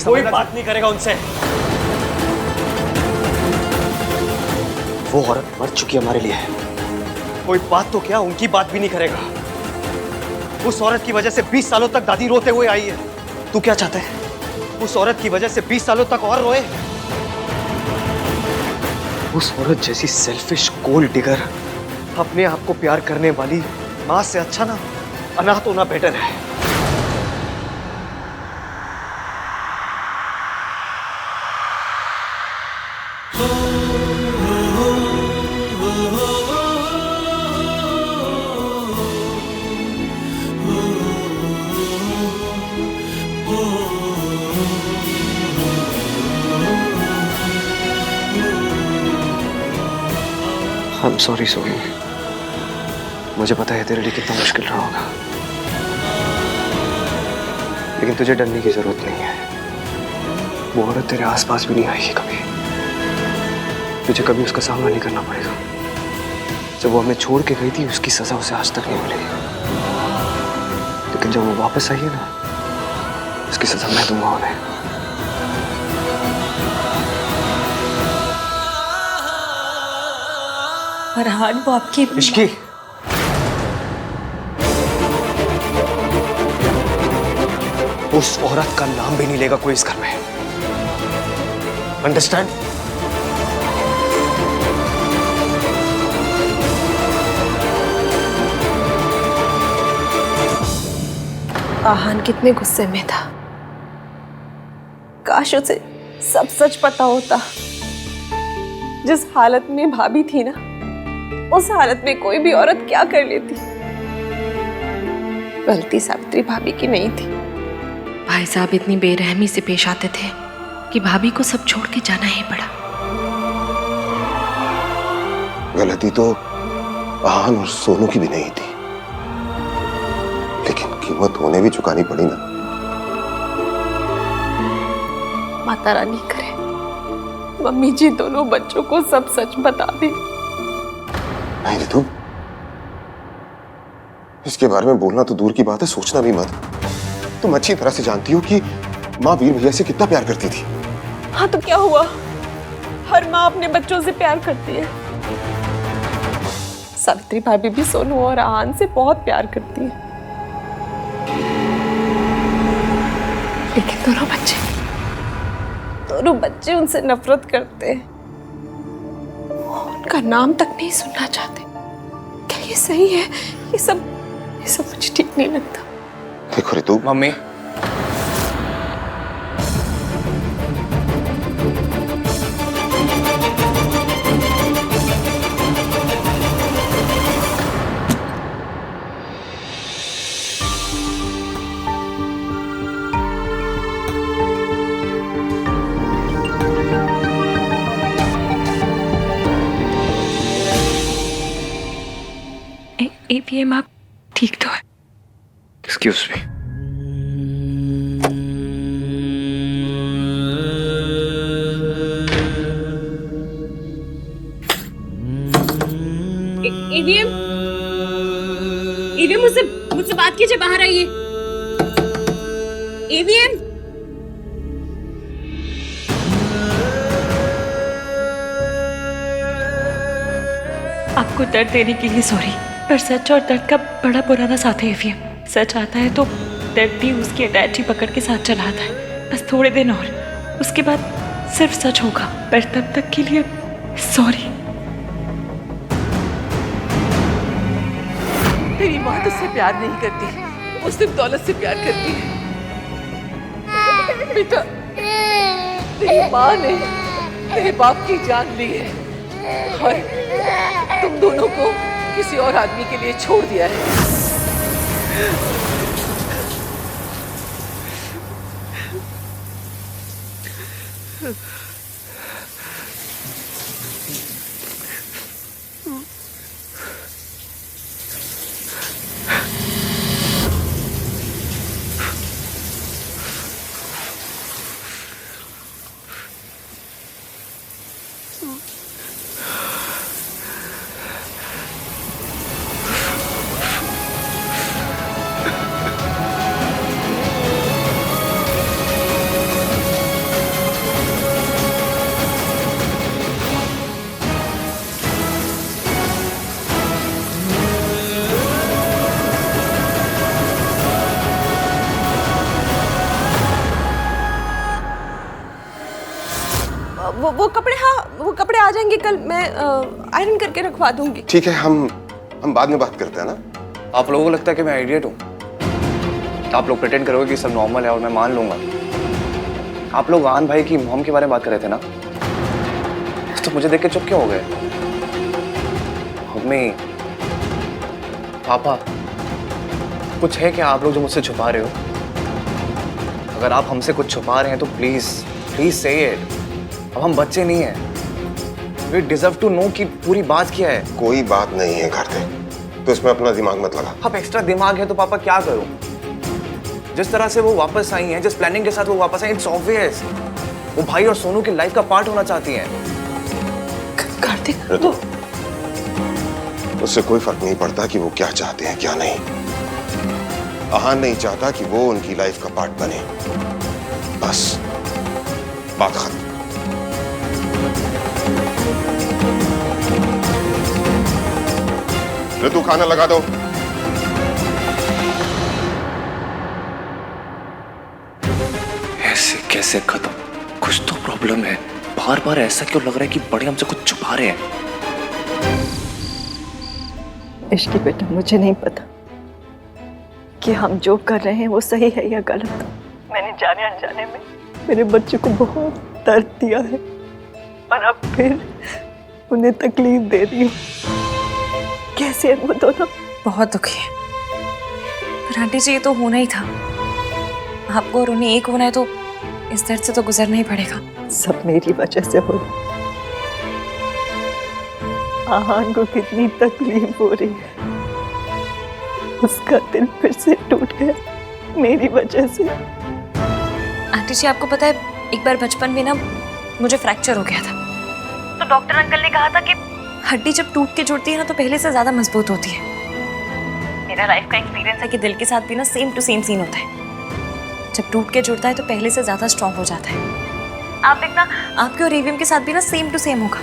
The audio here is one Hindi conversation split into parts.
कोई बात नहीं करेगा उनसे। वो औरत मर चुकी है हमारे लिए, कोई बात तो क्या उनकी बात भी नहीं करेगा। उस औरत की वजह से 20 सालों तक दादी रोते हुए आई है। तू क्या चाहता है? उस औरत की वजह से 20 सालों तक और रोए? उस औरत जैसी सेल्फिश गोल्ड डिगर अपने आप को प्यार करने वाली मां से अच्छा ना अनाथ होना बेटर है। I'm sorry सोनी, मुझे पता है तेरे लिए कितना मुश्किल रहा होगा, लेकिन तुझे डरने की जरूरत नहीं है। वो औरत तेरे आसपास भी नहीं आएगी कभी। तुझे कभी उसका सामना नहीं करना पड़ेगा। जब वो हमें छोड़ के गई थी उसकी सजा उसे आज तक नहीं मिली, लेकिन जब वो वापस आई है ना, उसकी सजा मैं दूंगा उन्हें। फरहान, वो आपकी इश्की, उस औरत का नाम भी नहीं लेगा कोई इस घर में। अंडरस्टैंड? आहान कितने गुस्से में था। काश उसे सब सच पता होता। जिस हालत में भाभी थी ना, उस हालत में कोई भी औरत क्या कर लेती। गलती सावित्री भाभी की नहीं थी। भाई साहब इतनी बेरहमी से पेश आते थे कि भाभी को सब छोड़ के जाना ही पड़ा। गलती तो आहान और सोनू की भी नहीं थी, लेकिन कीमत उन्हें भी चुकानी पड़ी ना। माता रानी करे मम्मी जी दोनों बच्चों को सब सच बता दे। नहीं रितु, इसके बारे में बोलना तो दूर की बात है, सोचना भी मत। तुम अच्छी तरह से जानती हो कि माँ वीर भैया से कितना प्यार करती थी। हाँ तो क्या हुआ? हर माँ अपने बच्चों से प्यार करती है। सावित्री भाभी भी सोनू और आहान से बहुत प्यार करती है, लेकिन दोनों बच्चे उनसे नफरत करते हैं। उनका नाम तक नहीं सुनना चाहते। क्या ये सही है? ये सब मुझे ठीक नहीं लगता। देखो रितु, मम्मी, एवीएम आप ठीक तो है? Excuse me. एवीएम मुझसे बात कीजिए, बाहर आइए। एवीएम, आपको दर्द देने के लिए सॉरी, पर सच और दर्द का बड़ा पुराना साथ है एवीएम। सच आता है तो दर्द भी उसकी अटैची पकड़ के साथ चला आता है। बस थोड़े दिन और, उसके बाद सिर्फ सच होगा, पर तब तक के लिए सॉरी। तेरी माँ तुझसे प्यार नहीं करती, वो सिर्फ दौलत से प्यार करती है। बेटा, तेरी माँ ने तेरे बाप की जान ली है और तुम दोनों को किसी और आदमी के लिए छोड़ दिया है। वो कपड़े, हाँ वो कपड़े आ जाएंगे कल, मैं आयरन करके रखवा दूंगी। ठीक है, हम बाद में बात करते हैं ना। आप लोगों को लगता है कि मैं आइडियट हूँ? आप लोग प्रिटेंड करोगे कि सब नॉर्मल है और मैं मान लूंगा। आप लोग आन भाई की मॉम के बारे में बात कर रहे थे ना, तो मुझे देख के चुप क्यों हो गए? मम्मी, पापा, कुछ है क्या आप लोग जो मुझसे छुपा रहे हो? अगर आप हमसे कुछ छुपा रहे हैं तो प्लीज प्लीज से इट। अब हम बच्चे नहीं हैं। वी डिजर्व टू नो कि पूरी बात क्या है। कोई बात नहीं है कार्तिक, तो इसमें अपना दिमाग मत लगा। अब एक्स्ट्रा दिमाग है तो पापा क्या करूं? जिस तरह से वो वापस आई हैं, जिस प्लानिंग के साथ वो वापस आई, इट्स ऑब्वियस वो भाई और सोनू की लाइफ का पार्ट होना चाहती हैं। कार्तिक, ऋतु, उससे कोई फर्क नहीं पड़ता कि वो क्या चाहते हैं क्या नहीं। आहान नहीं चाहता कि वो उनकी लाइफ का पार्ट बने, बस बात खत्म। ऋतु, खाना लगा दो। ऐसे कैसे खत्म? कुछ तो प्रॉब्लम है। बार बार ऐसा क्यों लग रहा है कि बड़े हमसे कुछ छुपा रहे हैं? इश्क बेटा, मुझे नहीं पता कि हम जो कर रहे हैं वो सही है या गलत। मैंने जाने अनजाने में मेरे बच्चे को बहुत दर्द दिया है और अब फिर उन्हें तकलीफ दे दी हूँ। कैसे है वो दोनों? बहुत दुखी है, पर आंटी जी ये तो होना ही था। आपको और उन्हें एक होना है तो इस दर्द से तो गुजरना ही पड़ेगा। सब मेरी वजह से हो रहा। आहान को कितनी तकलीफ हो रही है, उसका दिल फिर से टूट गया मेरी वजह से। आंटी जी आपको पता है, एक बार बचपन में ना मुझे फ्रैक्चर हो गया था, तो डॉक्टर अंकल ने कहा था कि हड्डी जब टूट के जुड़ती है ना तो पहले से ज्यादा मजबूत होती है। मेरा लाइफ का एक्सपीरियंस है कि दिल के साथ भी ना सेम टू सेम सीन होता है। जब टूट के जुड़ता है तो पहले से ज्यादा स्ट्रांग हो जाता है। आप देखना, आपके और ईवीएम के साथ भी ना सेम टू सेम होगा।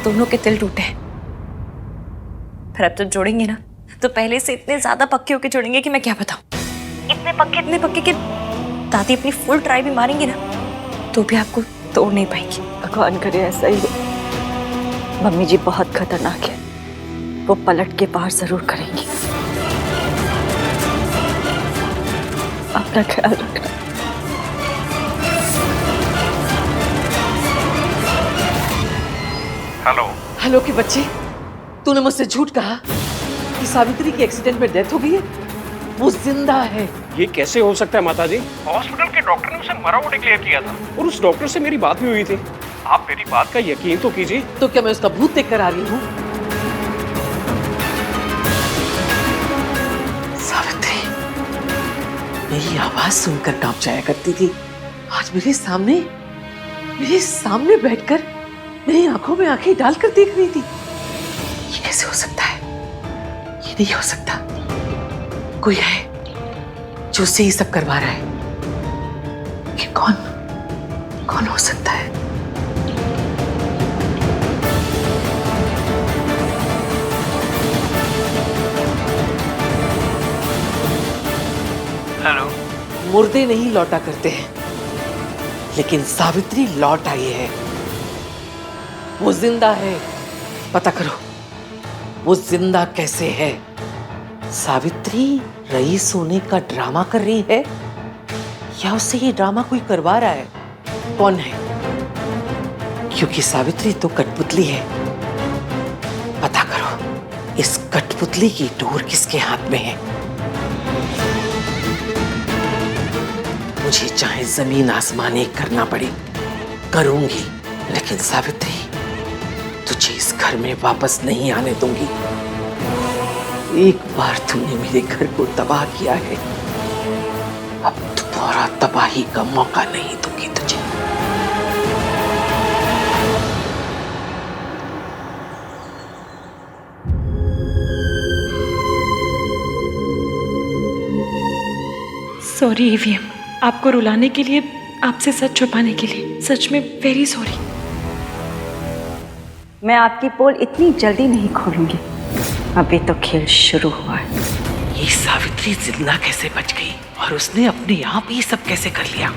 दोनों के दिल टूटे हैं, पर अब जब जोड़ेंगे ना तो पहले से इतने ज्यादा पक्के होके जोड़ेंगे कि मैं क्या बताऊं। इतने पक्के कि दादी अपनी फुल ट्राई भी मारेंगी ना तो भी आपको तोड़ नहीं पाएंगी। भगवान करे ऐसा ही हो। मम्मी जी बहुत खतरनाक है, वो पलट के बाहर जरूर करेंगी। अपना ख्याल रखना। हेलो के बच्चे, तूने मुझसे झूठ कहा कि सावित्री की एक्सीडेंट में डेथ हो गई है। वो जिंदा है। ये कैसे हो सकता है माताजी? हॉस्पिटल के डॉक्टर ने उसे मरा हुआ डिक्लेयर किया था और उस डॉक्टर से मेरी बात भी हुई थी। आप मेरी बात का यकीन तो कीजिए। तो क्या मैं उसका भूत देख कर आ रही हूँ? सावित्री मेरी आवाज सुनकर कांप जाया करती थी, आज मेरे सामने बैठकर मेरी आंखों में आंखें डालकर देख रही थी। ये कैसे हो सकता है? ये नहीं हो सकता। कोई है जो उससे ये सब करवा रहा है। ये कौन हो सकता है? हेलो। मुर्दे नहीं लौटा करते हैं, लेकिन सावित्री लौट आई है। वो जिंदा है। पता करो वो जिंदा कैसे है। सावित्री रईस होने का ड्रामा कर रही है या उससे ये ड्रामा कोई करवा रहा है? कौन है? क्योंकि सावित्री तो कठपुतली है। पता करो इस कठपुतली की डोर किसके हाथ में है। मुझे चाहे जमीन आसमान एक करना पड़े करूंगी, लेकिन सावित्री तुझे इस घर में वापस नहीं आने दूंगी। एक बार तूने मेरे घर को तबाह किया है, अब दोबारा तबाही का मौका नहीं दूंगी तुझे। सॉरी ईवीएम, आपको रुलाने के लिए, आपसे सच छुपाने के लिए, सच में वेरी सॉरी। मैं आपकी पोल इतनी जल्दी नहीं खोलूंगी, अभी तो खेल शुरू हुआ है। ये सावित्री जिंदा कैसे बच गई और उसने अपने आप ही सब कैसे कर लिया?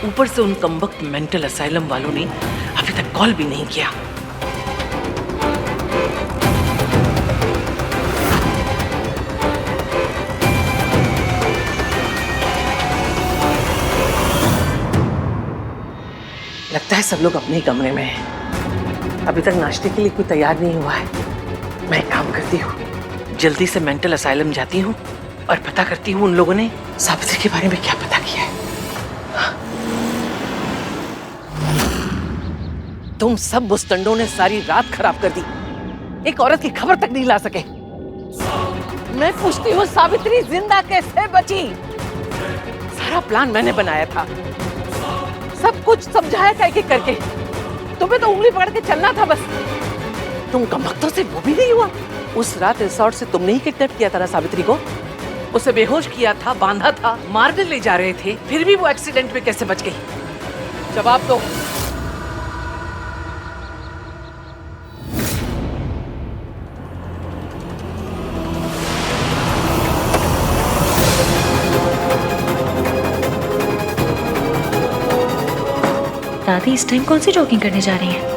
ऊपर से उन कमबख्त मेंटल असाइलम वालों ने अभी तक कॉल भी नहीं किया। लगता है सब लोग अपने ही कमरे में हैं। अभी तक नाश्ते के लिए कोई तैयार नहीं हुआ है। मैं एक काम करती हूँ, जल्दी से मेंटल असाइलम जाती हूँ और पता करती हूँ उन लोगों ने सावित्री के बारे में क्या पता किया है। तुम सब बुस्तंडों ने सारी रात खराब कर दी, एक औरत की खबर तक नहीं ला सके। मैं पूछती हूँ सावित्री जिंदा कैसे बची? सारा प्लान मैंने बनाया था, सब कुछ समझाया था एक एक करके। तुम्हें तो उंगली पकड़ के चलना था बस। तुम कमबख्तों से वो भी नहीं हुआ। उस रात रिसोर्ट से तुमने ही किडनैप किया था ना सावित्री को? उसे बेहोश किया था, बांधा था, मारने ले जा रहे थे, फिर भी वो एक्सीडेंट में कैसे बच गई? जवाब दो। दादी इस टाइम कौन सी जॉगिंग करने जा रही हैं?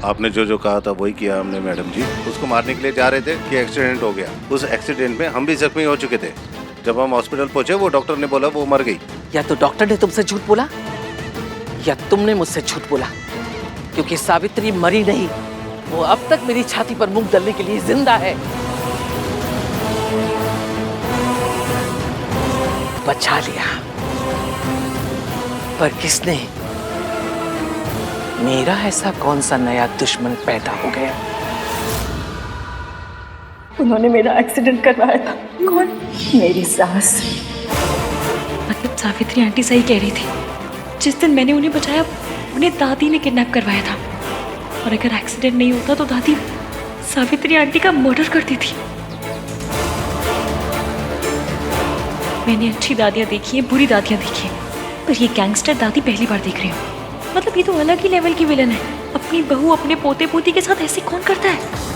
आपने जो जो कहा था वही किया हमने मैडम जी। उसको मारने के लिए जा रहे थे कि एक्सीडेंट हो गया। उस एक्सीडेंट में हम भी जख्मी हो चुके थे। जब हम हॉस्पिटल पहुंचे वो डॉक्टर ने बोला वो मर गई। या तो डॉक्टर ने तुमसे झूठ बोला या तुमने मुझसे झूठ बोला, क्योंकि सावित्री मरी नहीं, वो अब तक मेरी छाती पर मुंह डालने के लिए जिंदा है। बचा लिया, पर किसने? मेरा ऐसा कौन सा नया दुश्मन पैदा हो गया? उन्होंने मेरा एक्सीडेंट करवाया था। कौन? मेरी सास। मतलब सावित्री आंटी सही कह रही थी। जिस दिन मैंने उन्हें बचाया, उन्हें दादी ने किडनैप करवाया था। और अगर एक्सीडेंट नहीं होता तो दादी सावित्री आंटी का मर्डर करती थी। मैंने अच्छी दादियाँ देखी हैं, बुरी दादियाँ देखी हैं, पर ये गैंगस्टर दादी पहली बार देख रही हूँ। मतलब ये तो अलग ही लेवल की विलन है। अपनी बहू अपने पोते पोती के साथ ऐसे कौन करता है?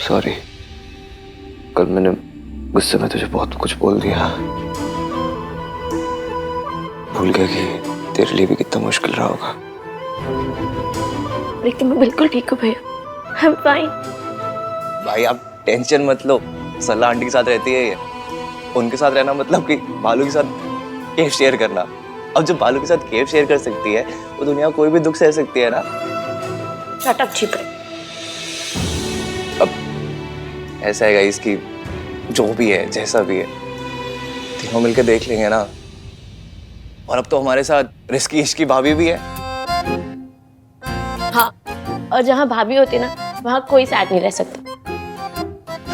सॉरी, कल मैंने गुस्से में तुझे बहुत कुछ बोल दिया। भूल गया कि तेरे लिए भी कितना मुश्किल रहा होगा। लेकिन मैं बिल्कुल ठीक हूँ भैया, आई एम फाइन। भाई आप टेंशन मत लो, सल्ला आंटी के साथ रहती है ये। उनके साथ रहना मतलब कि बालू के साथ केव शेयर करना। अब जब बालू के साथ केव शेयर कर सकती है तो दुनिया कोई भी दुख सह सकती है ना। शट अप छिपे। अब ऐसा है गाइस कि जो भी है जैसा भी है तीनों मिलकर देख लेंगे ना। और अब तो हमारे साथ रिस्की इश्की भाभी भी है। हाँ, और जहाँ भाभी होती है ना वहाँ कोई साथ नहीं रह सकता।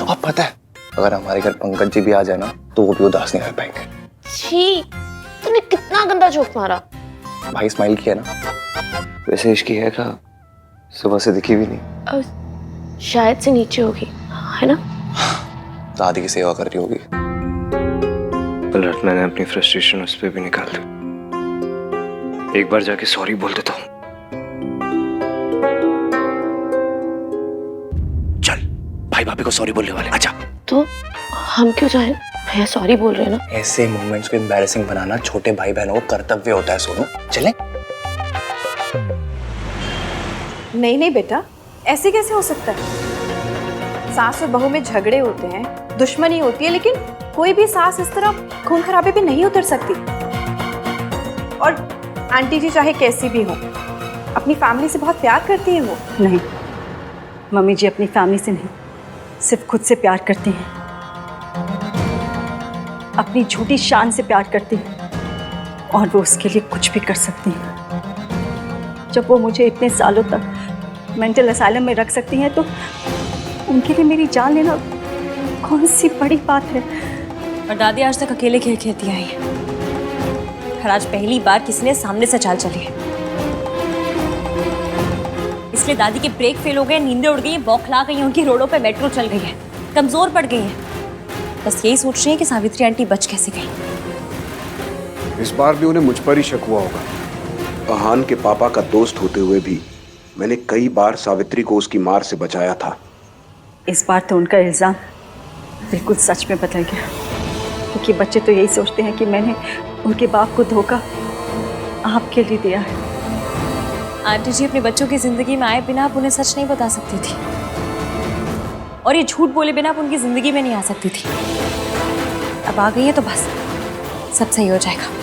और पता है अगर हमारे घर पंकज जी भी आ जाए ना तो वो भी उदास नहीं रह पाएंगे। छी, तूने कितना गंदा जोक मारा। भाई स्माइल किया ना। वैसे इश्की है क्या? सुबह से दिखी भी नहीं। शायद से नीचे होगी, है ना? दादी की सेवा कर रही होगी। कल रात मैंने अपनी फ्रस्ट्रेशन उस पर भी निकाल दी। एक बार जाके सॉरी बोल देता हूँ। चल, भाई भाभी को सॉरी बोलने वाले। अच्छा, तो हम क्यों जाएं? भैया सॉरी बोल रहे हैं ना। ऐसे मोमेंट्स को एम्बैरेसिंग बनाना छोटे भाई बहनों को कर्तव्य होता है। सोनू, चले? नहीं नहीं बेटा, ऐसे कैसे हो सकता है? सास और बहू में झगड़े होते हैं, दुश्मनी होती है, लेकिन कोई भी सास इस तरह खून खराबे पे नहीं उतर सकती। और आंटी जी चाहे कैसी भी हो, अपनी फैमिली से बहुत प्यार करती हैं वो। नहीं, मम्मी जी अपनी फैमिली से नहीं, सिर्फ खुद से प्यार करती हैं। अपनी झूठी शान से प्यार करती हैं। और वो उसके लिए कुछ भी कर सकती हैं। जब वो मुझे इतने सालों तक मेंटल असाइलम में रख सकती हैं तो उनके लिए मेरी जान लेना कौन सी बड़ी बात है। और दादी आज तक अकेले खेल खेलती आई है और आज पहली बार किसी ने सामने से चाल चली है, इसलिए दादी के ब्रेक फेल हो गए, नींदें उड़ गई हैं, बौखला गई हैं, उनकी रोडों पे मेट्रो चल गई है, कमजोर पड़ गई हैं। बस यही सोच रही हैं कि सावित्री आंटी बच कैसे गई। इस बार भी उन्हें मुझ पर ही शक हुआ होगा। आहान के पापा का दोस्त होते हुए भी मैंने कई बार सावित्री को उसकी मार से बचाया था। इस बार तो उनका इल्ज़ाम बिल्कुल सच में बदल गया, क्योंकि बच्चे तो यही सोचते हैं कि मैंने उनके बाप को धोखा आपके लिए दिया है। आंटी जी अपने बच्चों की जिंदगी में आए बिना आप उन्हें सच नहीं बता सकती थी, और ये झूठ बोले बिना आप उनकी जिंदगी में नहीं आ सकती थी। अब आ गई है तो बस सब सही हो जाएगा।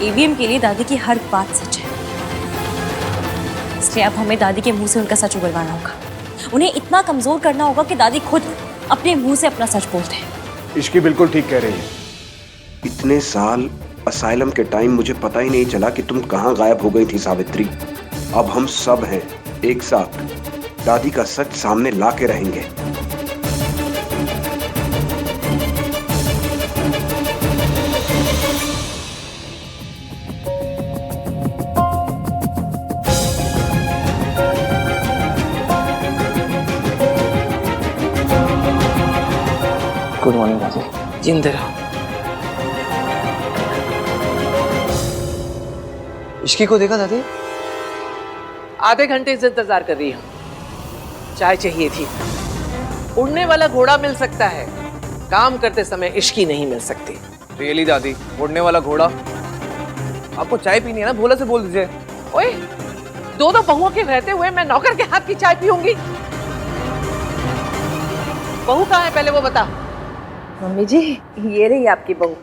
ईवीएम के लिए दादी की हर बात सच है, इसलिए अब हमें दादी के मुंह से उनका सच उगलवाना होगा। उन्हें इतना कमजोर करना होगा कि दादी खुद अपने मुंह से अपना सच बोलते हैं। इश्की बिल्कुल ठीक कह रही है। इतने साल असाइलम के टाइम मुझे पता ही नहीं चला कि तुम कहाँ गायब हो गई थी सावित्री। अब हम सब हैं एक साथ, दादी का सच सामने ला के रहेंगे। गुड मॉर्निंग दादी। जिंदा रहो। इश्की को देखा दादी? आधे घंटे से इंतजार कर रही हूँ। चाय चाहिए थी। उड़ने वाला घोड़ा मिल सकता है, काम करते समय इश्की नहीं मिल सकती। रियली दादी, उड़ने वाला घोड़ा? आपको चाय पीनी है ना, भोला से बोल दीजिए। ओए, दो बहुओं के रहते हुए मैं नौकर के हाथ की चाय पीऊंगी? बहू कहाँ है पहले वो बता। मम्मी जी, ये रही आपकी बहू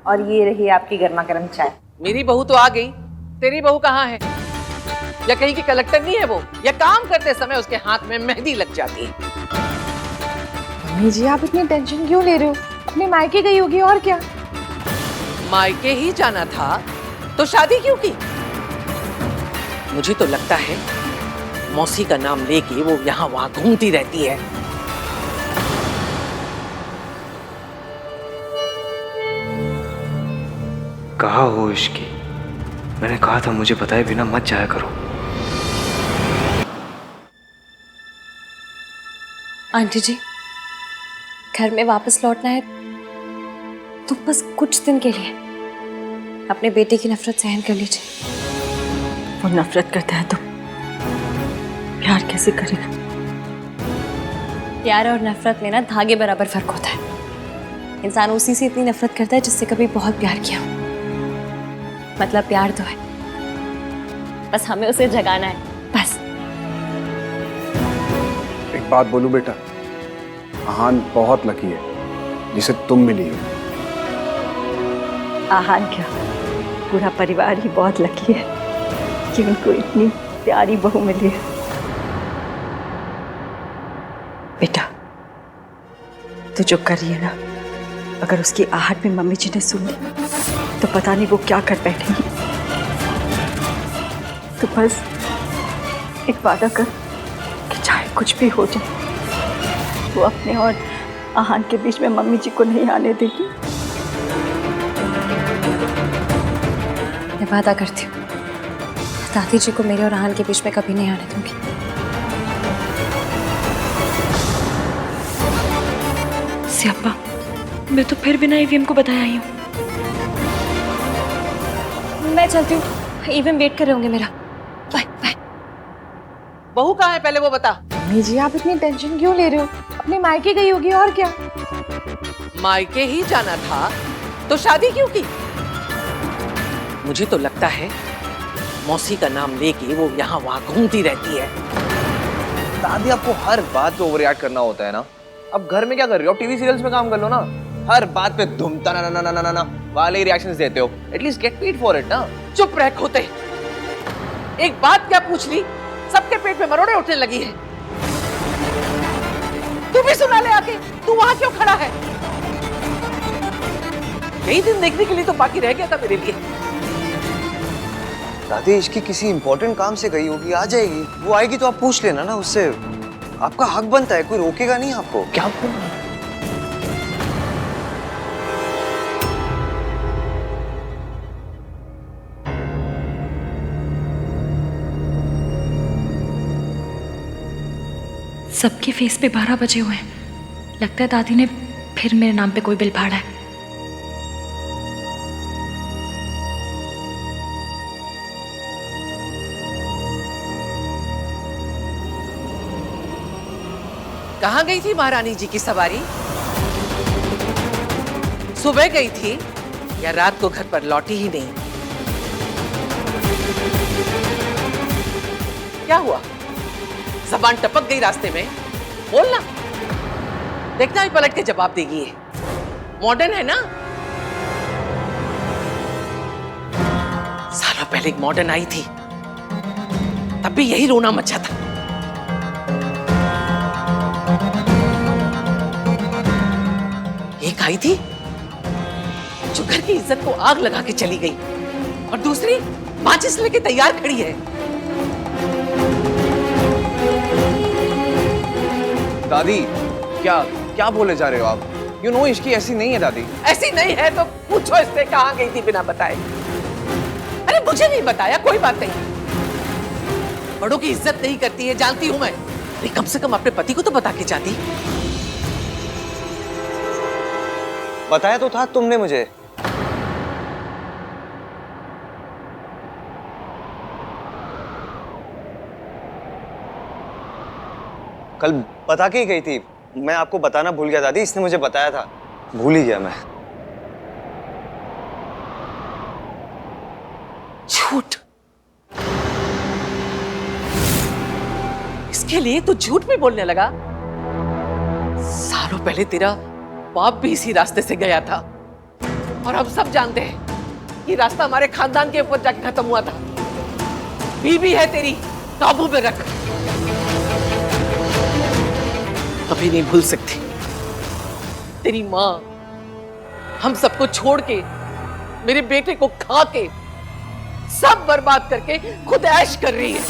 और ये रही आपकी गर्मा गर्म चाय। मेरी बहू तो आ गई, तेरी बहू कहाँ है? या कहीं की कलेक्टर नहीं है वो, या काम करते समय उसके हाथ में मेहंदी लग जाती है? मम्मी जी, आप इतनी टेंशन क्यों ले रहे हो? अपने मायके गई होगी और क्या। मायके ही जाना था तो शादी क्यों की? मुझे तो लगता है मौसी का नाम लेके वो यहाँ वहां घूमती रहती है। कहाँ हो इश्की? मैंने कहा था मुझे बताए बिना मत जाया करो। आंटी जी, घर में वापस लौटना है तो बस कुछ दिन के लिए अपने बेटे की नफरत सहन कर लीजिए। वो नफरत करता है तो प्यार कैसे करेगा? प्यार और नफरत में ना धागे बराबर फर्क होता है। इंसान उसी से इतनी नफरत करता है जिससे कभी बहुत प्यार किया। मतलब प्यार तो है, बस हमें उसे जगाना है, बस। एक बात बोलूं बेटा, आहान बहुत लकी है जिसे तुम मिली हो। आहान क्या, पूरा परिवार ही बहुत लकी है कि उनको इतनी प्यारी बहू मिली है। बेटा, तू जो कर रही है ना, अगर उसकी आहट में मम्मी जी ने सुन ली तो पता नहीं वो क्या कर बैठेंगी। तो बस एक वादा कर कि चाहे कुछ भी हो जाए, वो अपने और आहान के बीच में मम्मी जी को नहीं आने देगी। मैं वादा करती हूँ, दादी जी को मेरे और आहान के बीच में कभी नहीं आने दूंगी। सियाप्पा, मैं तो फिर बिना ईवीएम को बताया आई हूँ। मैं चलती हूँ, ईवीएम वेट कर रहे होंगे मेरा। Bye bye. बहू कहाँ है पहले वो बता। मम्मी जी, आप इतनी टेंशन क्यों ले रहे हो? अपने मायके गई होगी और क्या। मायके ही जाना था तो शादी क्यों की? मुझे तो लगता है मौसी का नाम लेके वो यहाँ वहां घूमती रहती है। दादी, आपको हर बात पे ओवर रिएक्ट करना होता है ना। अब घर में क्या कर रही हो? टीवी सीरियल्स में काम कर लो ना। हर बात पे धुमता ना ना ना ना ना ना वाले रिएक्शंस देते हो। At least get paid for it ना। चुप रह खोते। एक बात क्या पूछ ली, सबके पेट में मरोड़े उठने लगी है। तू भी सुना ले आके, तू वहां क्यों खड़ा है? यही दिन देखने के लिए तो बाकी रह गया था मेरे लिए। दादी इसकी किसी इंपॉर्टेंट काम से गई होगी, आ जाएगी। वो आएगी तो आप पूछ लेना ना उससे, आपका हक बनता है, कोई रोकेगा नहीं आपको। क्या बोल रहा है? सबके फेस पे 12 बजे हुए हैं। लगता है दादी ने फिर मेरे नाम पे कोई बिल फाड़ा है। कहाँ गई थी महारानी जी की सवारी? सुबह गई थी या रात को घर पर लौटी ही नहीं? क्या हुआ? जबान टपक गई रास्ते में? बोलना, देखना ही पलट के जवाब देगी। ये मॉडर्न है ना? सालों पहले एक मॉडर्न आई थी, तब भी यही रोना मचा था। एक आई थी जो घर की इज्जत को आग लगा के चली गई, और दूसरी माचिस लेके तैयार खड़ी है। दादी क्या क्या बोले जा रहे हो आप? यू नो इसकी ऐसी नहीं है दादी। ऐसी नहीं है तो पूछो इससे कहाँ गई थी बिना बताए। अरे मुझे नहीं बताया, कोई बात नहीं। बड़ों की इज्जत नहीं करती है, जानती हूं मैं, लेकिन कम से कम अपने पति को तो बता के जाती। बताया तो था तुमने मुझे। कल बता के ही गई थी। मैं आपको बताना भूल गया दादी, इसने मुझे बताया था, भूल ही गया मैं। झूठ, इसके लिए तो झूठ भी बोलने लगा। सालों पहले तेरा बाप भी इसी रास्ते से गया था, और हम सब जानते हैं ये रास्ता हमारे खानदान के ऊपर जाके खत्म हुआ था। बीवी है तेरी, काबू में रख। कभी नहीं भूल सकती, तेरी माँ हम सबको छोड़ के, मेरे बेटे को खा के, सब बर्बाद करके खुद ऐश कर रही है।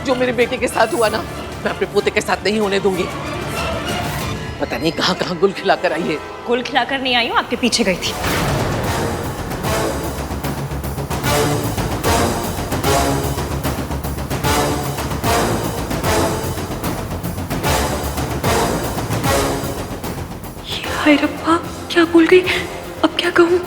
जो मेरे बेटे के साथ हुआ ना, मैं अपने पोते के साथ नहीं होने दूंगी। पता नहीं कहां कहां गुल खिलाकर आई है। गुल खिलाकर नहीं आई हूँ, आपके पीछे गई थी। हाय रब्बा, क्या बोल गई? अब क्या कहूँ?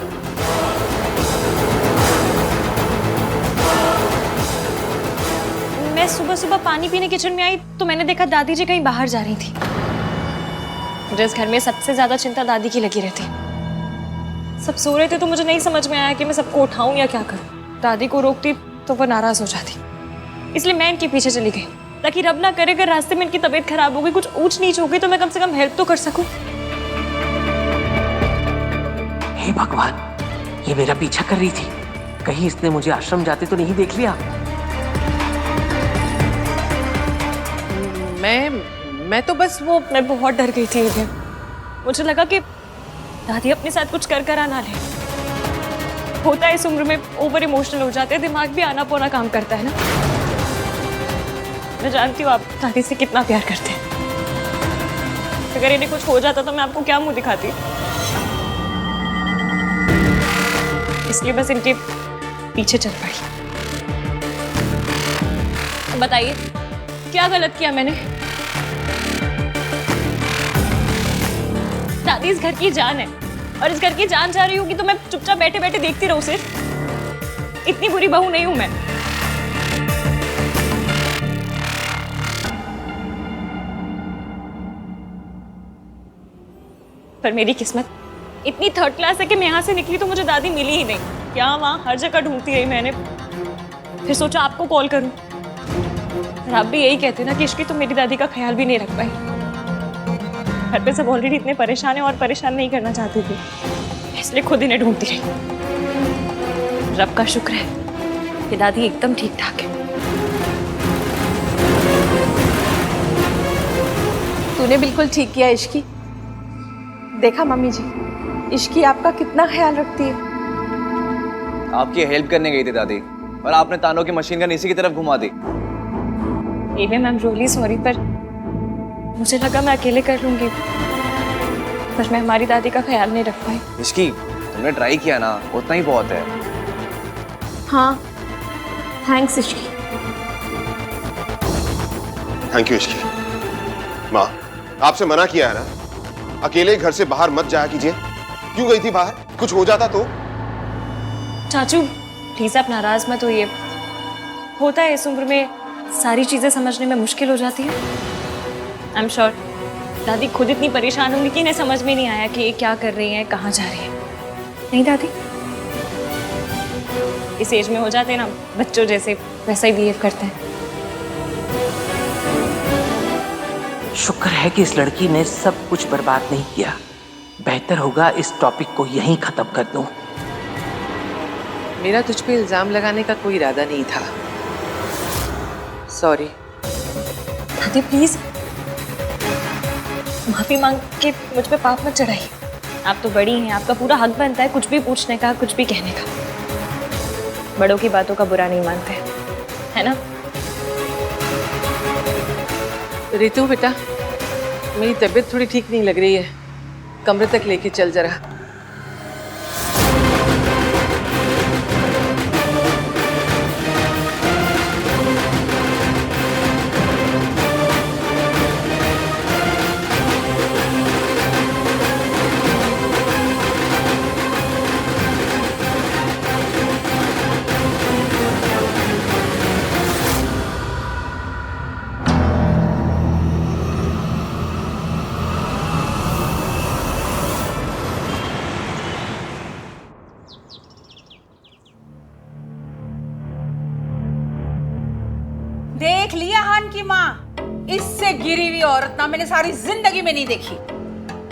मैं सुबह सुबह पानी पीने किचन में आई तो मैंने देखा दादी जी कहीं बाहर जा रही थी। मुझे इस घर में सबसे ज्यादा चिंता दादी की लगी रहती। सब सो रहे थे तो मुझे नहीं समझ में आया कि मैं सबको उठाऊं या क्या करूं। दादी को रोकती तो वो नाराज हो जाती, इसलिए मैं इनके पीछे चली गई, ताकि रब ना करे अगर रास्ते में इनकी तबीयत खराब हो गई, कुछ ऊंच नीच हो गई, तो मैं कम से कम हेल्प तो कर सकूं। हे भगवान, ये मेरा पीछा कर रही थी, कहीं इसने मुझे आश्रम जाते तो नहीं देख लिया। मैं तो बस मैं बहुत डर गई थी। मुझे लगा कि दादी अपने साथ कुछ कर ना ले। होता है इस उम्र में, ओवर इमोशनल हो जाते हैं, दिमाग भी आना पोना काम करता है ना। मैं जानती हूँ आप दादी से कितना प्यार करते हैं। अगर इन्हें कुछ हो जाता तो मैं आपको क्या मुंह दिखाती। इसलिए बस इनके पीछे चल पड़ी। बताइए क्या गलत किया मैंने? दादी इस घर की जान है, और इस घर की जान जा रही होगी तो मैं चुपचाप बैठे बैठे देखती रहूं सिर्फ? इतनी बुरी बहू नहीं हूं मैं। पर मेरी किस्मत इतनी थर्ड क्लास है कि मैं यहाँ से निकली तो मुझे दादी मिली ही नहीं। यहाँ वहाँ हर जगह ढूंढती रही मैंने, फिर सोचा आपको कॉल करूं। और आप भी यही कहते ना कि इश्की तो मेरी दादी का ख्याल भी नहीं रख पाई। घर पे सब ऑलरेडी इतने परेशान हैं और परेशान नहीं करना चाहती थी, इसलिए खुद इन्हें ढूंढती रही। रब का शुक्र है कि दादी एकदम ठीक ठाक है। तूने बिल्कुल ठीक किया इश्की। देखा मम्मी जी, इश्की आपका कितना ख्याल रखती है। आपकी हेल्प करने गई थी दादी, और आपने तानों की मशीन गन इसी की तरफ घुमा दी। एवियम, आई एम रियली सॉरी, पर मुझे लगा मैं अकेले कर लूंगी, पर मैं हमारी दादी का ख्याल नहीं रख पाई। इश्की, तुमने ट्राई किया ना, उतना ही बहुत है। हाँ, thanks Ishki. Thank you Ishki. माँ, आपसे मना किया है ना, अकेले घर से बाहर मत जाया कीजिए। क्यों गई थी बाहर? कुछ हो जाता तो? चाचू प्लीज आप नाराज मत होइए, होता है इस उम्र में सारी चीजें समझने में मुश्किल हो जाती है। आई एम श्योर दादी खुद इतनी परेशान होंगी कि इन्हें समझ में नहीं आया कि ये क्या कर रही हैं, कहाँ जा रही हैं। नहीं दादी, इस एज में हो जाते हैं ना बच्चों जैसे, वैसा ही बिहेव करते हैं। शुक्र है कि इस लड़की ने सब कुछ बर्बाद नहीं किया। बेहतर होगा इस टॉपिक को यहीं खत्म कर दूं। मेरा तुझ पे इल्जाम लगाने का कोई इरादा नहीं था। सॉरी। दादी प्लीज माफी मांग के मुझ पे पाप मत चढ़ाइए। आप तो बड़ी हैं, आपका पूरा हक बनता है कुछ भी पूछने का, कुछ भी कहने का। बड़ों की बातों का बुरा नहीं मानते, है ना? रितु बेटा, मेरी तबीयत थोड़ी ठीक नहीं लग रही है, कमरे तक लेके चल जरा। देख लिया हान की माँ, इससे गिरी हुई औरत ना मैंने सारी जिंदगी में नहीं देखी।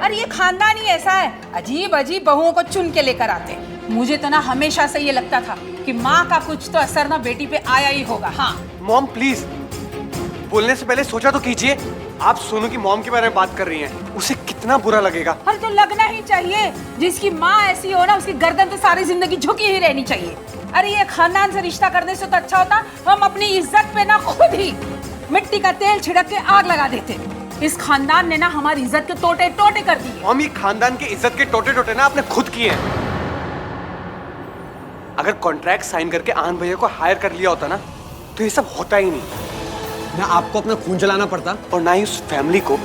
अरे ये खानदान ही ऐसा है, अजीब अजीब बहुओं को चुन के लेकर आते। मुझे तो ना हमेशा से ये लगता था कि माँ का कुछ तो असर ना बेटी पे आया ही होगा। हाँ मॉम प्लीज, बोलने से पहले सोचा तो कीजिए। आप सोनू की मॉम के बारे में बात कर रही हैं, उसे कितना बुरा लगेगा। अरे तो लगना ही चाहिए, जिसकी माँ ऐसी हो ना उसकी गर्दन तो सारी जिंदगी झुकी ही रहनी चाहिए। अरे ये खानदान से रिश्ता करने से तो अच्छा होता हम अपनी इज्जत पे ना खुद ही मिट्टी का तेल छिड़क के आग लगा देते। इस खानदान ने ना हमारी इज्जत के टोटे टोटे कर दिए। हम ये खानदान के इज्जत के टोटे टोटे ना आपने खुद किए हैं। अगर कॉन्ट्रैक्ट साइन करके आनंद भैया को हायर कर लिया होता ना तो ये सब होता ही नहीं। ना आपको अपना खून जलाना पड़ता और ना ही उस फैमिली को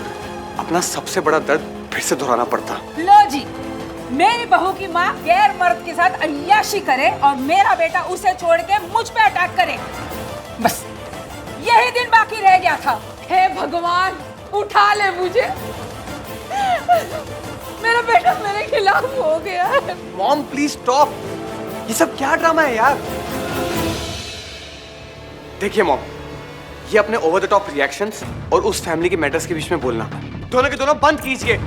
अपना सबसे बड़ा दर्द फिर से दोहराना पड़ता। लो जी, मेरी बहू की माँ गैर मर्द के साथ अय्याशी करे और मेरा बेटा उसे छोड़ के मुझ पे अटैक करे, बस यही दिन बाकी रह गया था। हे भगवान उठा ले मुझे, मेरा बेटा मेरे खिलाफ हो गया है। मॉम प्लीज स्टॉप, ये सब क्या ड्रामा है यार। देखिए मॉम, ये अपने ओवर द टॉप रिएक्शंस और उस फैमिली के मैटर्स के बीच में बोलना दोनों के दोनों बंद कीजिए।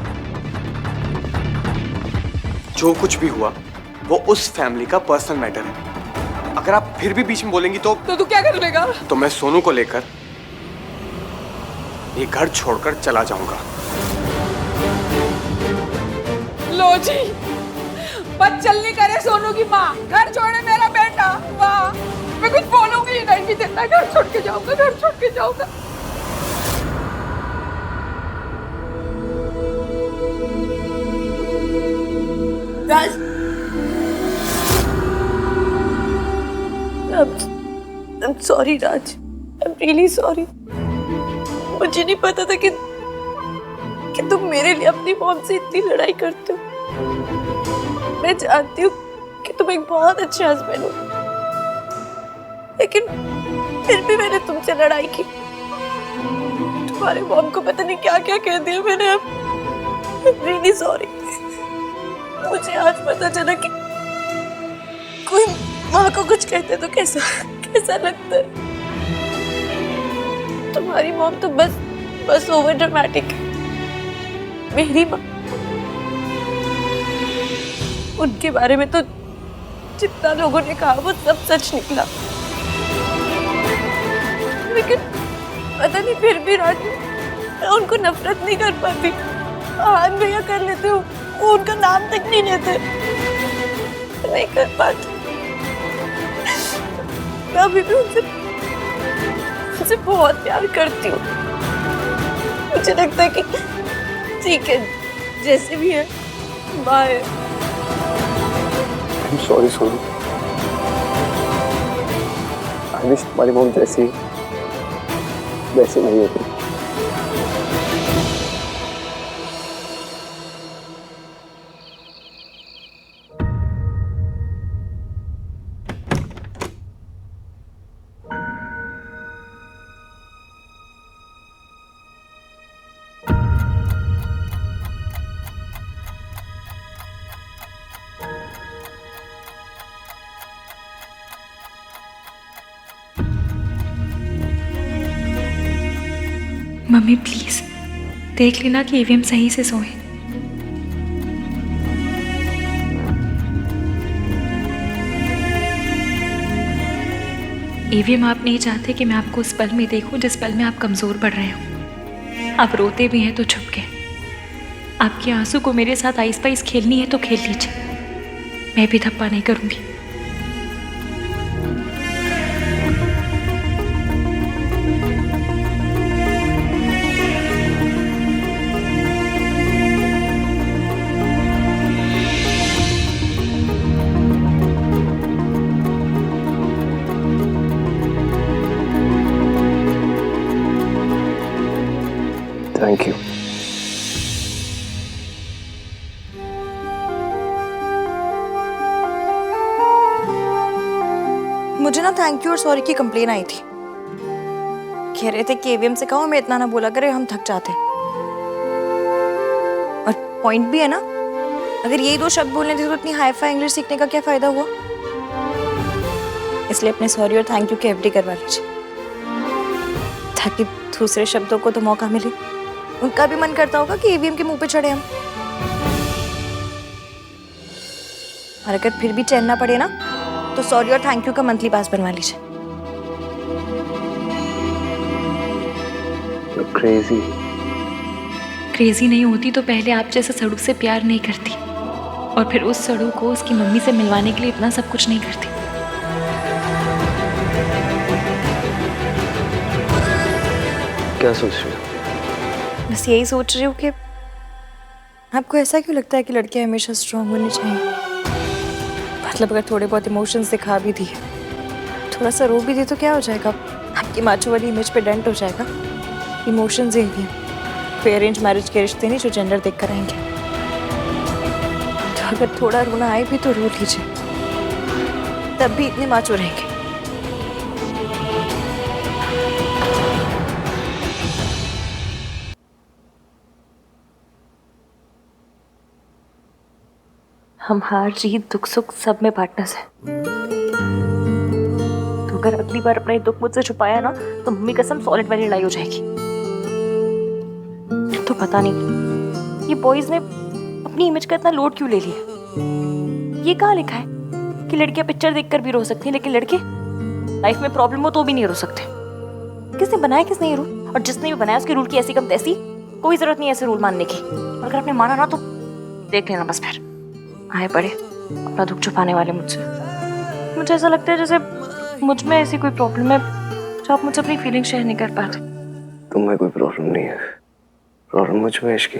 जो कुछ भी हुआ वो उस फैमिली का पर्सनल मैटर है। अगर आप फिर भी बीच में बोलेंगी तो तू क्या कर लेगा? तो मैं सोनू को लेकर ये घर छोड़कर चला जाऊंगा। लो जी, बदचलनी करे सोनू की माँ, घर छोड़े मेरा बेटा। वाह, मैं कुछ बोलूंगी ही नहीं, देता घर छोड़ के जाऊंगा, घर छोड़ के जाऊंगा। राज, I'm sorry Raj, I'm really sorry। मुझे नहीं पता था कि तुम मेरे लिए अपनी मॉम से इतनी लड़ाई करते हो। मैं जानती हूँ कि तुम एक बहुत अच्छे हस्बैंड हो, लेकिन फिर भी मैंने तुमसे लड़ाई की। तुम्हारे मॉम को पता नहीं क्या क्या कह दिया मैंने। I'm really sorry। मुझे आज पता चला कि कोई माँ को कुछ कहते तो कैसा लगता है। तुम्हारी मॉम तो बस ओवर ड्रामेटिक है। मेरी माँ, उनके बारे में तो जितना लोगों ने कहा वो सब सच निकला, लेकिन पता नहीं फिर भी राज मैं उनको नफरत नहीं कर पाती। आनंद भैया कर लेते हो, वो उनका नाम तक नहीं लेते। नहीं कर पाती। मैं अभी भी उनसे बहुत प्यार करती हूँ। मुझे लगता है कि ठीक है, जैसे भी है, bye. Sorry Sonu, I wish तुम्हारी मॉम जैसी वैसे नहीं होती। मम्मी प्लीज देख लेना कि ईवीएम सही से सोए। ईवीएम आप नहीं चाहते कि मैं आपको उस पल में देखूं जिस पल में आप कमजोर पड़ रहे हो। आप रोते भी हैं तो छुप के। आपके आंसू को मेरे साथ आइस पाइस खेलनी है तो खेल लीजिए, मैं भी धप्पा नहीं करूंगी। Thank you. मुझे ना थैंक यू और सॉरी की कंप्लेन आई थी। कह रहे थे कि एवीएम से कहो हमें इतना ना बोला करे, हम थक जाते। और पॉइंट भी है ना, अगर यही 2 शब्द बोलने थे तो इतनी हाई फाई इंग्लिश सीखने का क्या फायदा हुआ। इसलिए अपने सॉरी और थैंक यू के एफडी करवा लीजिए, ताकि दूसरे शब्दों को तो मौका मिले। उनका भी मन करता होगा कि ईवीएम के मुंह पे चढ़े हम। और अगर फिर भी चैन ना पड़े ना, तो सॉरी और थैंक यू का मंथली पास बनवा लीजिए। क्रेजी क्रेजी नहीं होती तो पहले आप जैसे सड़ू से प्यार नहीं करती, और फिर उस सड़ू को उसकी मम्मी से मिलवाने के लिए इतना सब कुछ नहीं करती। क्या सोच रही हो? बस यही सोच रही हूँ कि आपको ऐसा क्यों लगता है कि लड़कियां हमेशा स्ट्रांग होनी चाहिए। मतलब अगर थोड़े बहुत इमोशंस दिखा भी दिए, थोड़ा सा रो भी दी तो क्या हो जाएगा, आपकी माचो वाली इमेज पे डेंट हो जाएगा। इमोशंस ही हैं, कोई अरेंज मैरिज के रिश्ते नहीं जो जेंडर देख कर आएंगे। तो अगर थोड़ा रोना आए भी तो रो लीजिए, तब भी इतने माचो रहेंगे। हम हार जीत दुख सुख सब में पार्टनर्स हैं। तो अगर अगली बार अपने दुख मुझसे छुपाया ना, तो मम्मी कसम सॉलिड वाली लड़ाई हो जाएगी। तो पता नहीं ये बॉयज ने अपनी इमेज का इतना लोड क्यों ले लिया। ये कहाँ लिखा है कि लड़कियां पिक्चर देखकर भी रो सकती हैं, लेकिन लड़के लाइफ में प्रॉब्लम हो तो भी नहीं रो सकते। किसने बनाया, किसने ये रूल? और जिसने भी बनाया उसके रूल की ऐसी कम तैसी, कोई जरूरत नहीं है ऐसे रूल मानने की। और अगर आपने माना ना तो देख लेना, बस फिर आए पड़े अपना दुख छुपाने वाले मुझसे। मुझे ऐसा लगता है जैसे मुझ में ऐसी कोई प्रॉब्लम है जो आप मुझसे अपनी फीलिंग शेयर नहीं कर पाते। तुम्हें कोई प्रॉब्लम नहीं है, प्रॉब्लम मुझ में इश्क।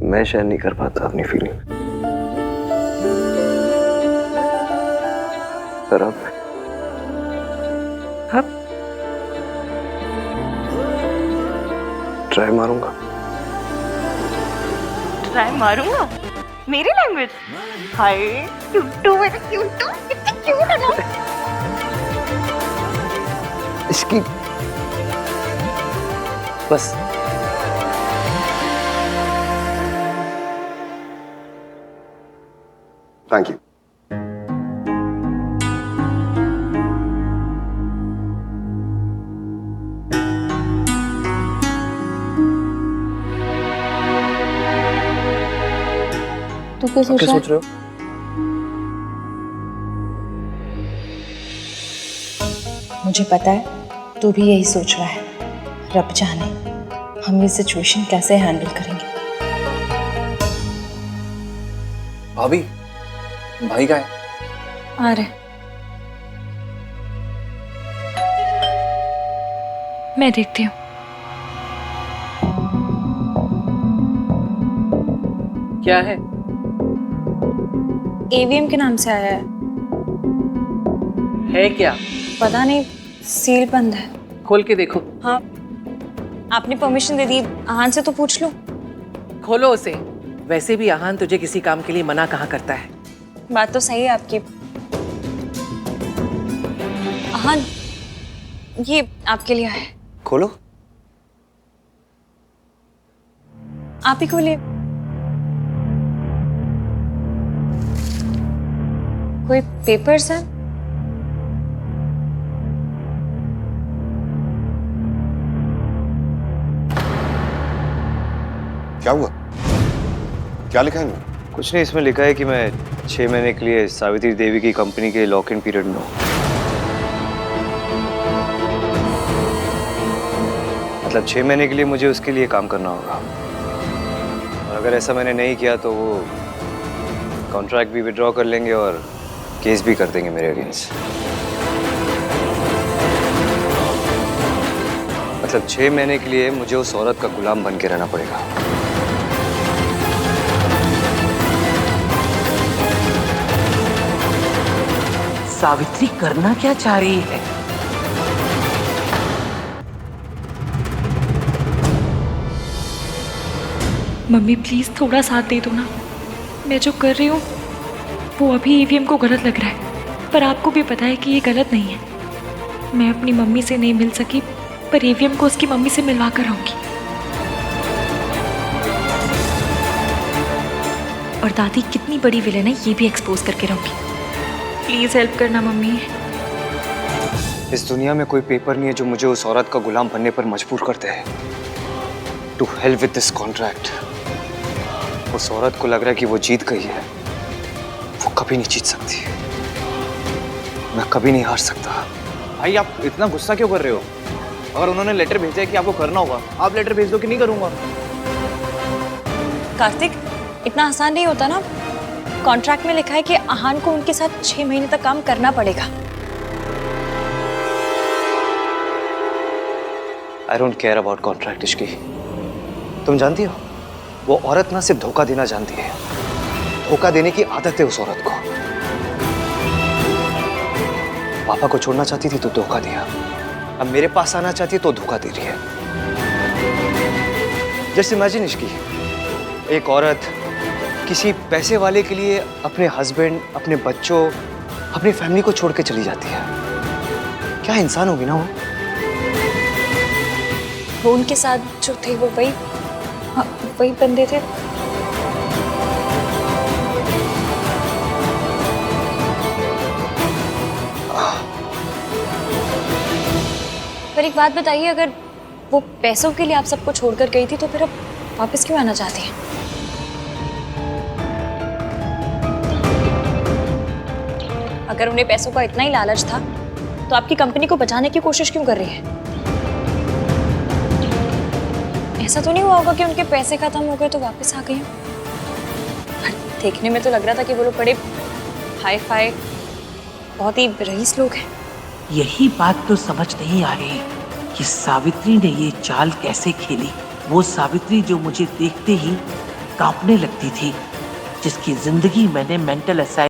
मैं शेयर नहीं कर पाता अपनी फीलिंग। पर अब ट्राई मारूंगा। ट्राई मारूंगा? मेरी लैंग्वेज? हाय क्यूटू, मेरा क्यूटू, कितना क्यूट है ना। इसकी बस थैंक यू। तू क्या सोच रहा है? मुझे पता है तू भी यही सोच रहा है। रब जाने हम ये सिचुएशन कैसे हैंडल करेंगे। भाभी, भाई का है? आ रहे। मैं देखती हूँ। क्या है? एवीएम के नाम से आया है क्या? पता नहीं, सील बंद है। खोल के देखो। हाँ, आपने परमिशन दे दी, आहान से तो पूछ लो। खोलो उसे। वैसे भी आहान तुझे किसी काम के लिए मना कहाँ करता है। बात तो सही है आपकी। आहान, ये आपके लिए है। खोलो। आप ही खोलिए। कोई पेपर्स है? क्या हुआ? क्या लिखा है इनमें? कुछ नहीं, इसमें लिखा है कि मैं 6 महीने के लिए सावित्री देवी की कंपनी के लॉक इन पीरियड में हूँ। मतलब 6 महीने के लिए मुझे उसके लिए काम करना होगा, और अगर ऐसा मैंने नहीं किया तो वो कॉन्ट्रैक्ट भी विड्रॉ कर लेंगे और केस भी कर देंगे मेरे अगेंस्ट। मतलब 6 महीने के लिए मुझे उस औरत का गुलाम बन के रहना पड़ेगा। सावित्री करना क्या चाह रही है? मम्मी प्लीज थोड़ा साथ दे दो ना। मैं जो कर रही हूँ वो अभी ईवीएम को गलत लग रहा है, पर आपको भी पता है कि ये गलत नहीं है। मैं अपनी मम्मी से नहीं मिल सकी, पर ईवीएम को उसकी मम्मी से मिलवा कर आऊंगी। और दादी कितनी बड़ी विलेन है ये भी एक्सपोज करके रहूंगी। प्लीज हेल्प करना मम्मी। इस दुनिया में कोई पेपर नहीं है जो मुझे उस औरत का गुलाम बनने पर मजबूर करते हैं। To hell with this contract. उस औरत को लग रहा है कि वो जीत गई है। वो कभी नहीं जीत सकती। मैं कभी नहीं हार सकता। भाई आप इतना गुस्सा क्यों कर रहे हो? अगर उन्होंने लेटर भेजा है कि आपको करना होगा, आप लेटर भेज दो कि नहीं करूंगा। कार्तिक, इतना आसान नहीं होता ना। कॉन्ट्रैक्ट में लिखा है कि आहान को उनके साथ 6 महीने तक काम करना पड़ेगा। I don't care about contract Ishki. तुम जानती हो, वो औरत ना सिर्फ धोखा देना जानती है, धोखा देने की आदत है उस औरत को। पापा को छोड़ना चाहती थी तो धोखा दिया, अब मेरे पास आना चाहती है तो धोखा दे रही है। जस्ट इमेजिन इश्की, एक औरत किसी पैसे वाले के लिए अपने हस्बैंड, अपने बच्चों, अपनी फैमिली को छोड़ के चली जाती है। क्या इंसान होगी ना वो? वो उनके साथ जो थे वो वही बंदे थे। पर एक बात बताइए, अगर वो पैसों के लिए आप सबको छोड़कर गई थी तो फिर अब वापस क्यों आना चाहती है? अगर उन्हें पैसों का इतना ही लालच था तो आपकी कंपनी को बचाने की कोशिश क्यों कर रही है? ऐसा तो नहीं हुआ होगा कि उनके पैसे खत्म हो गए तो वापस आ गई हो? देखने में तो लग रहा था कि वो लोग बड़े हाई फाई, बहुत ही रईस लोग हैं। यही बात तो समझ नहीं आ रही कि सावित्री ने ये चाल कैसे खेली। वो सावित्री जो मुझे देखते ही कांपने लगती थी, जिसकी जिंदगी मैंने मेंटल